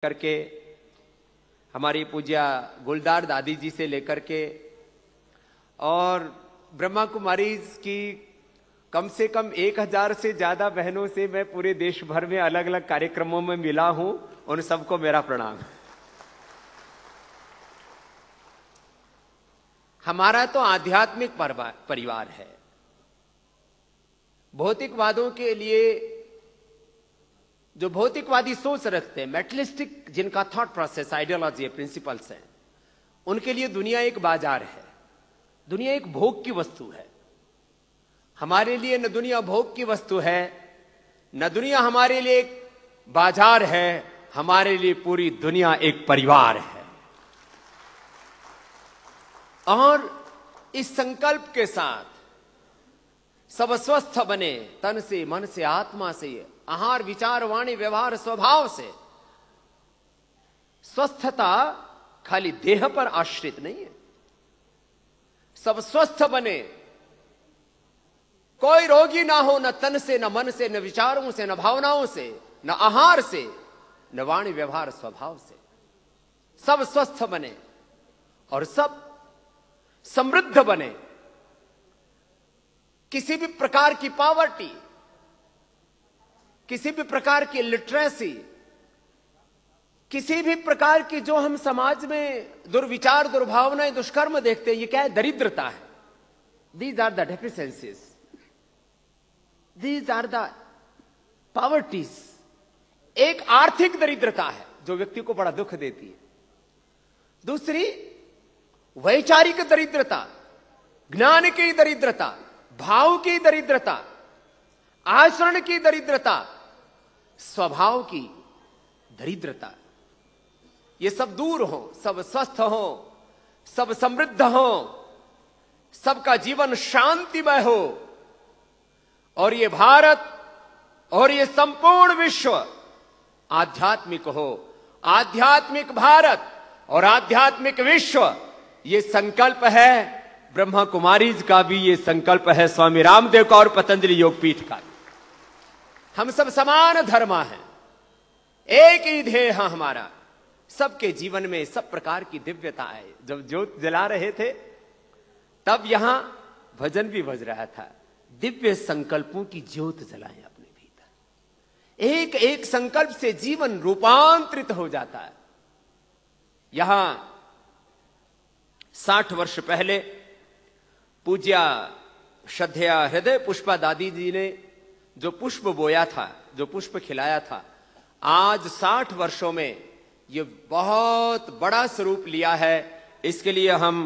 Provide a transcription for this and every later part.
करके हमारी पूज्या गुलदार दादी जी से लेकर के और ब्रह्मा कुमारी की कम से कम 1000 से ज्यादा बहनों से मैं पूरे देश भर में अलग अलग कार्यक्रमों में मिला हूं। उन सबको मेरा प्रणाम। हमारा तो आध्यात्मिक परिवार है। भौतिकवादों के लिए जो भौतिकवादी सोच रखते हैं, मेटलिस्टिक जिनका थॉट प्रोसेस, आइडियोलॉजी, प्रिंसिपल्स हैं, उनके लिए दुनिया एक बाजार है, दुनिया एक भोग की वस्तु है। हमारे लिए न दुनिया भोग की वस्तु है, न दुनिया हमारे लिए एक बाजार है, हमारे लिए पूरी दुनिया एक परिवार है। और इस संकल्प के साथ सब स्वस्थ बने, तन से, मन से, आत्मा से, आहार, विचार, वाणी, व्यवहार, स्वभाव से। स्वस्थता खाली देह पर आश्रित नहीं है। सब स्वस्थ बने, कोई रोगी ना हो, न तन से, न मन से, न विचारों से, न भावनाओं से, न आहार से, न वाणी, व्यवहार, स्वभाव से। सब स्वस्थ बने और सब समृद्ध बने। किसी भी प्रकार की पॉवर्टी, किसी भी प्रकार की लिटरेसी, किसी भी प्रकार की जो हम समाज में दुर्विचार, दुर्भावनाएं, दुष्कर्म देखते हैं, ये क्या है? दरिद्रता है। These are the deficiencies, these are the poverties. एक आर्थिक दरिद्रता है जो व्यक्ति को बड़ा दुख देती है। दूसरी वैचारिक दरिद्रता, ज्ञान की दरिद्रता, भाव की दरिद्रता, आचरण की दरिद्रता, स्वभाव की दरिद्रता। ये सब दूर हो, सब स्वस्थ हो, सब समृद्ध हो, सबका जीवन शांतिमय हो, और ये भारत और ये संपूर्ण विश्व आध्यात्मिक हो। आध्यात्मिक भारत और आध्यात्मिक विश्व, ये संकल्प है ब्रह्मा कुमारीज का भी, ये संकल्प है स्वामी रामदेव का और पतंजलि योगपीठ का भी। हम सब समान धर्मा हैं, एक ही ध्येय है हमारा। सबके जीवन में सब प्रकार की दिव्यता है। जब ज्योत जला रहे थे तब यहां भजन भी बज रहा था, दिव्य संकल्पों की ज्योत जलाएं अपने भीतर। एक एक संकल्प से जीवन रूपांतरित हो जाता है। यहां 60 वर्ष पहले पूज्या श्रद्धेया हृदय पुष्पा दादी जी ने जो पुष्प बोया था, जो पुष्प खिलाया था, आज 60 वर्षों में ये बहुत बड़ा स्वरूप लिया है। इसके लिए हम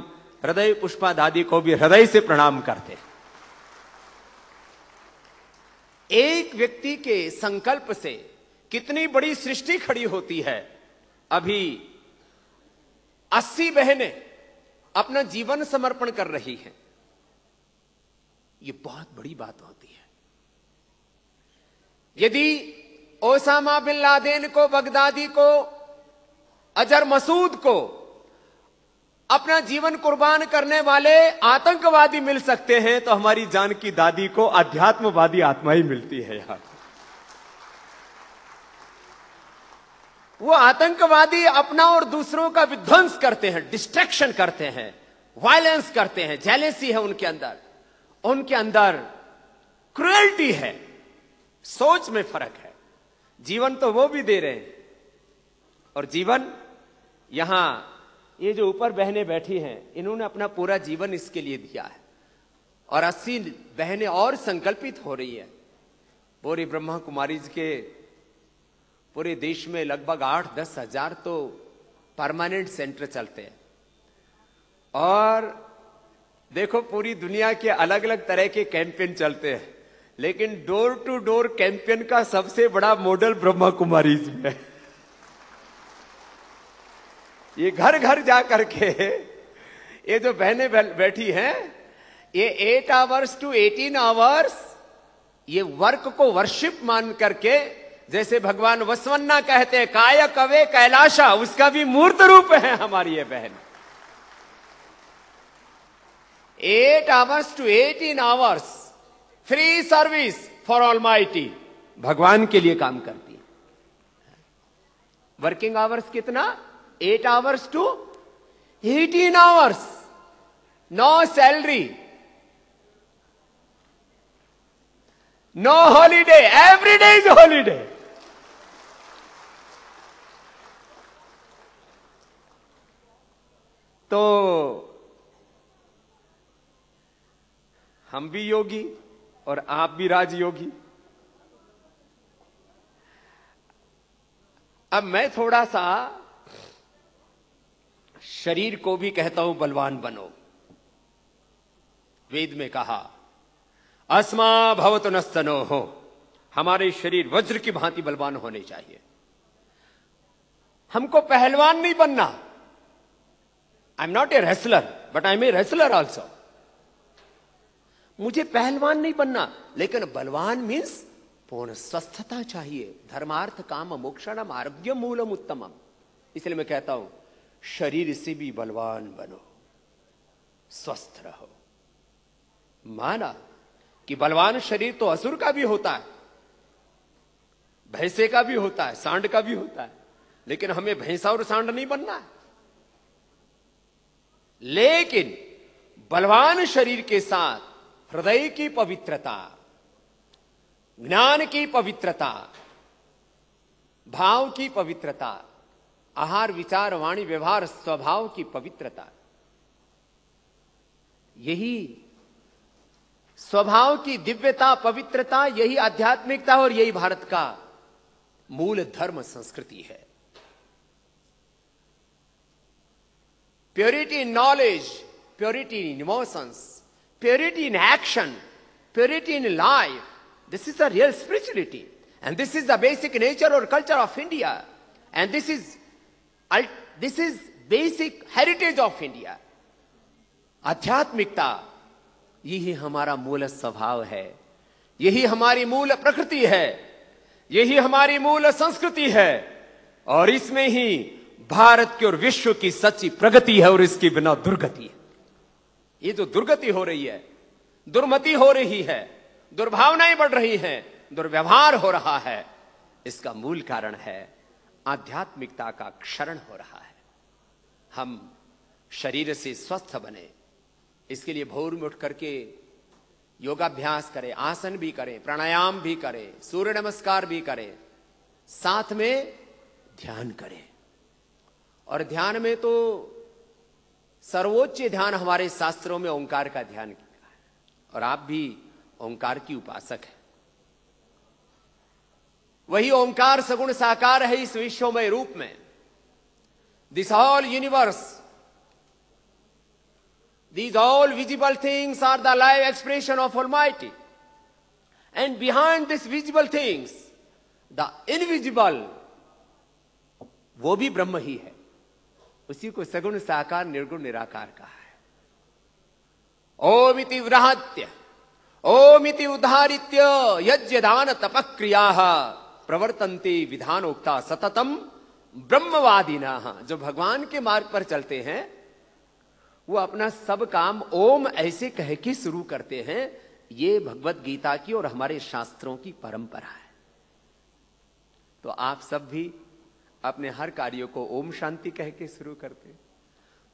हृदय पुष्पा दादी को भी हृदय से प्रणाम करते हैं। एक व्यक्ति के संकल्प से कितनी बड़ी सृष्टि खड़ी होती है। अभी 80 बहनें अपना जीवन समर्पण कर रही हैं। ये बहुत बड़ी बात होती है। यदि ओसामा बिन लादेन को, बगदादी को, अजहर मसूद को अपना जीवन कुर्बान करने वाले आतंकवादी मिल सकते हैं, तो हमारी जानकी दादी को अध्यात्मवादी आत्मा ही मिलती है। यहां वो आतंकवादी अपना और दूसरों का विध्वंस करते हैं, डिस्ट्रैक्शन करते हैं, वायलेंस करते हैं, जेलेसी है उनके अंदर, उनके अंदर क्रूएल्टी है, सोच में फर्क है। जीवन तो वो भी दे रहे हैं, और जीवन यहां ये जो ऊपर बहनें बैठी हैं, इन्होंने अपना पूरा जीवन इसके लिए दिया है। और 80 बहनें और संकल्पित हो रही है। पूरी ब्रह्मा कुमारीज के पूरे देश में लगभग 8-10 हजार तो परमानेंट सेंटर चलते हैं। और देखो, पूरी दुनिया के अलग अलग तरह के कैंपेन चलते हैं, लेकिन डोर टू डोर कैंपेन का सबसे बड़ा मॉडल ब्रह्मा कुमारीज में है। ये घर घर जा करके ये जो बहनें बैठी हैं, ये 8 आवर्स टू 18 आवर्स ये वर्क को वर्शिप मान करके, जैसे भगवान वसवन्ना कहते हैं, काय कवे कैलाशा, उसका भी मूर्त रूप है हमारी ये बहन। 8 hours to 18 hours free service for almighty, भगवान के लिए काम करती है। वर्किंग आवर्स कितना? 8 hours to 18 hours, no salary, no holiday, every day is holiday. तो हम भी योगी और आप भी राजयोगी। अब मैं थोड़ा सा शरीर को भी कहता हूं बलवान बनो। वेद में कहा अस्मा भवतु नस्तनो हो, हमारे शरीर वज्र की भांति बलवान होने चाहिए। हमको पहलवान नहीं बनना। I am not a wrestler but I am a wrestler also. मुझे पहलवान नहीं बनना, लेकिन बलवान मीन्स पूर्ण स्वस्थता चाहिए। धर्मार्थ काम मोक्षणम आरोग्य मूलम उत्तमम। इसलिए मैं कहता हूं शरीर से भी बलवान बनो, स्वस्थ रहो। माना कि बलवान शरीर तो असुर का भी होता है, भैंसे का भी होता है, सांड का भी होता है, लेकिन हमें भैंसा और सांड नहीं बनना है। लेकिन बलवान शरीर के साथ हृदय की पवित्रता, ज्ञान की पवित्रता, भाव की पवित्रता, आहार विचार वाणी व्यवहार स्वभाव की पवित्रता, यही स्वभाव की दिव्यता पवित्रता, यही आध्यात्मिकता और यही भारत का मूल धर्म संस्कृति है। Purity in knowledge, purity in emotions, purity in action, purity in life, this is the real spirituality and this is the basic nature or culture of India and this is basic heritage of India। आध्यात्मिकता यही हमारा मूल स्वभाव है, यही हमारी मूल प्रकृति है, यही हमारी मूल संस्कृति है और इसमें ही भारत की और विश्व की सच्ची प्रगति है और इसके बिना दुर्गति है। ये जो दुर्गति हो रही है, दुर्मति हो रही है, दुर्भावनाएं बढ़ रही हैं, दुर्व्यवहार हो रहा है, इसका मूल कारण है आध्यात्मिकता का क्षरण हो रहा है। हम शरीर से स्वस्थ बने, इसके लिए भोर में उठ करके योगाभ्यास करें, आसन भी करें, प्राणायाम भी करें, सूर्य नमस्कार भी करें, साथ में ध्यान करें। और ध्यान में तो सर्वोच्च ध्यान हमारे शास्त्रों में ओंकार का ध्यान किया है और आप भी ओंकार की उपासक है। वही ओंकार सगुण साकार है इस विश्वमय रूप में। This all universe, these all visible things are the live expression of Almighty, and behind these visible things the invisible, वो भी ब्रह्म ही है। उसी को सगुण साकार निर्गुण निराकार कहा है। ओम इति व्राहत्य ओम इति उद्धारित्य यज्ञदान तपक्रियाः प्रवर्तन्ते विधानोक्ता सततम ब्रह्मवादिनाः। जो भगवान के मार्ग पर चलते हैं वो अपना सब काम ओम ऐसे कह के शुरू करते हैं। ये भगवत गीता की और हमारे शास्त्रों की परंपरा है। तो आप सब भी अपने हर कार्यों को ओम शांति कह के शुरू करते हैं।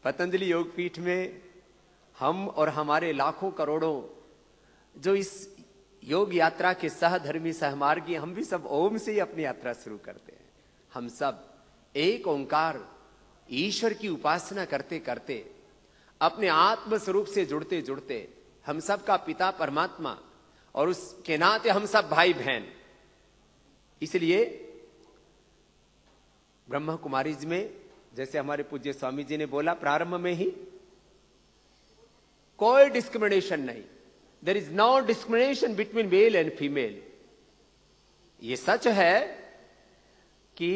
पतंजलि योग पीठ में हम और हमारे लाखों करोड़ों जो इस योग यात्रा के सहधर्मी सहमार्गी, हम भी सब ओम से ही अपनी यात्रा शुरू करते हैं। हम सब एक ओंकार ईश्वर की उपासना करते करते अपने आत्म स्वरूप से जुड़ते जुड़ते हम सब का पिता परमात्मा और उसके नाते हम सब भाई बहन। इसलिए ब्रह्मा कुमारी जी में जैसे हमारे पूज्य स्वामी जी ने बोला, प्रारंभ में ही कोई डिस्क्रिमिनेशन नहीं। There is no discrimination between male and female. ये सच है कि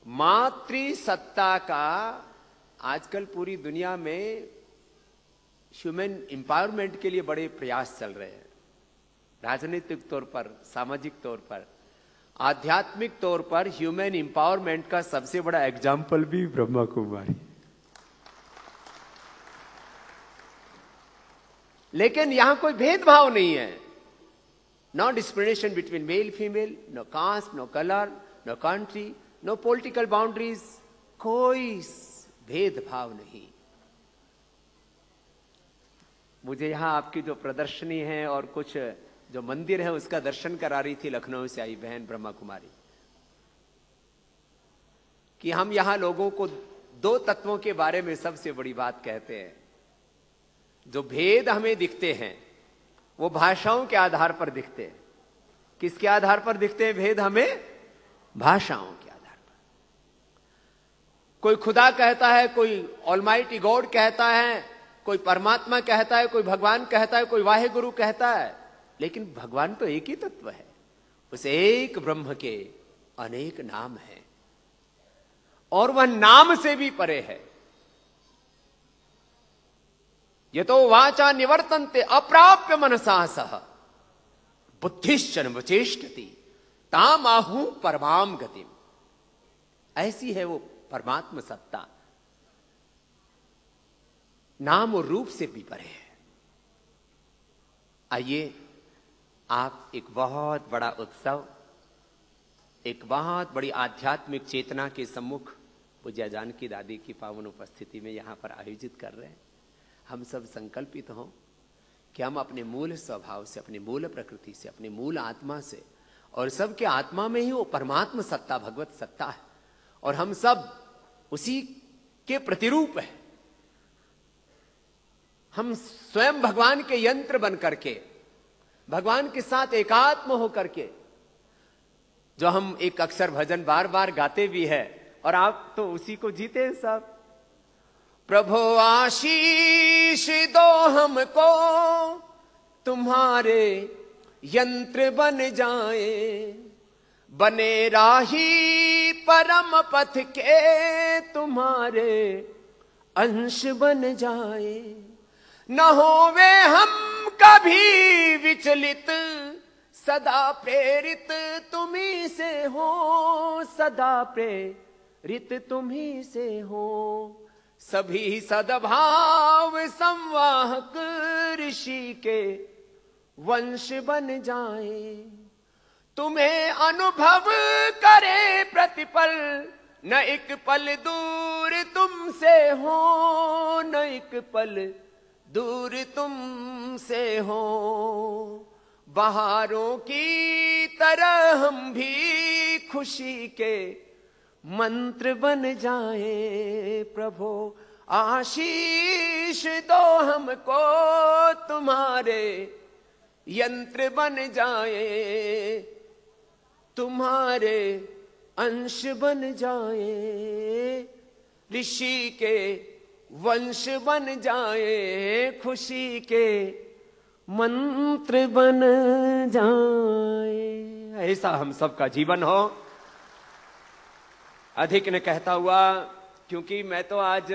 मातृसत्ता का आजकल पूरी दुनिया में ह्यूमन एम्पावरमेंट के लिए बड़े प्रयास चल रहे हैं। राजनीतिक तौर पर, सामाजिक तौर पर, आध्यात्मिक तौर पर ह्यूमन एम्पावरमेंट का सबसे बड़ा एग्जाम्पल भी ब्रह्मा कुमारी। लेकिन यहां कोई भेदभाव नहीं है। No discrimination between male female, no caste, no colour, no country, no political boundaries, कोई भेदभाव नहीं। मुझे यहां आपकी जो प्रदर्शनी है और कुछ जो मंदिर है उसका दर्शन करा रही थी लखनऊ से आई बहन ब्रह्मा कुमारी, कि हम यहां लोगों को दो तत्वों के बारे में सबसे बड़ी बात कहते हैं। जो भेद हमें दिखते हैं वो भाषाओं के आधार पर दिखते हैं। किसके आधार पर दिखते हैं भेद हमें? भाषाओं के आधार पर। कोई खुदा कहता है, कोई ऑलमाइटी गॉड कहता है, कोई परमात्मा कहता है, कोई भगवान कहता है, कोई वाहे गुरु कहता है, लेकिन भगवान तो एक ही तत्व है। उस एक ब्रह्म के अनेक नाम हैं और वह नाम से भी परे है। ये तो वाचा निवर्तन्ते अप्राप्य मनसा सह बुद्धिश्चन वचेष्टति ताम आहू परमाम गतिम। ऐसी है वो परमात्म सत्ता, नाम और रूप से भी परे है। आइए, आप एक बहुत बड़ा उत्सव, एक बहुत बड़ी आध्यात्मिक चेतना के सम्मुख पूज्य जानकी दादी की पावन उपस्थिति में यहां पर आयोजित कर रहे हैं। हम सब संकल्पित हों कि हम अपने मूल स्वभाव से, अपने मूल प्रकृति से, अपने मूल आत्मा से, और सबके आत्मा में ही वो परमात्म सत्ता, भगवत सत्ता है और हम सब उसी के प्रतिरूप है। हम स्वयं भगवान के यंत्र बन करके, भगवान के साथ एकात्म होकर के, जो हम एक अक्सर भजन बार बार गाते भी है और आप तो उसी को जीते हैं सब। प्रभु आशीष दो हमको, तुम्हारे यंत्र बन जाए, बने राही परम पथ के, तुम्हारे अंश बन जाए। न होवे हम कभी विचलित, सदा प्रेरित तुम्ही से हो, सदा प्रेरित तुम्ही से हो। सभी सद्भाव संवाहक ऋषि के वंश बन जाए। तुम्हें अनुभव करे प्रतिपल, न एक पल दूर तुमसे हो, न एक पल दूर तुमसे हो। बहारों की तरह हम भी खुशी के मंत्र बन जाए। प्रभु आशीष दो हमको, तुम्हारे यंत्र बन जाए, तुम्हारे अंश बन जाए। ऋषि के वंश बन जाए, खुशी के मंत्र बन जाए। ऐसा हम सबका जीवन हो। अधिक ने कहता हुआ, क्योंकि मैं तो आज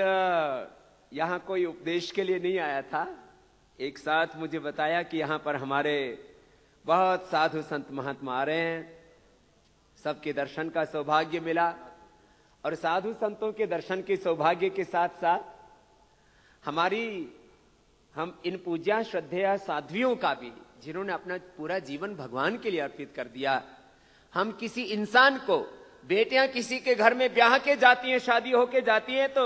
यहां कोई उपदेश के लिए नहीं आया था। एक साथ मुझे बताया कि यहां पर हमारे बहुत साधु संत महात्मा आ रहे हैं, सबके दर्शन का सौभाग्य मिला। और साधु संतों के दर्शन के सौभाग्य के साथ साथ हम इन पूज्या श्रद्धेया साध्वियों का भी, जिन्होंने अपना पूरा जीवन भगवान के लिए अर्पित कर दिया। हम किसी इंसान को, बेटियां किसी के घर में ब्याह के जाती हैं, शादी होके जाती हैं, तो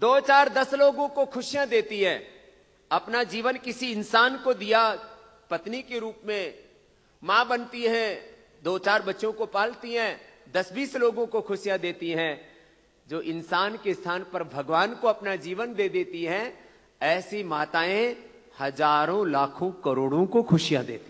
2, 4, 10 लोगों को खुशियां देती है। अपना जीवन किसी इंसान को दिया, पत्नी के रूप में मां बनती हैं, 2, 4 बच्चों को पालती हैं, 10, 20 लोगों को खुशियां देती हैं। जो इंसान के स्थान पर भगवान को अपना जीवन दे देती हैं, ऐसी माताएं हजारों लाखों करोड़ों को खुशियां देती हैं।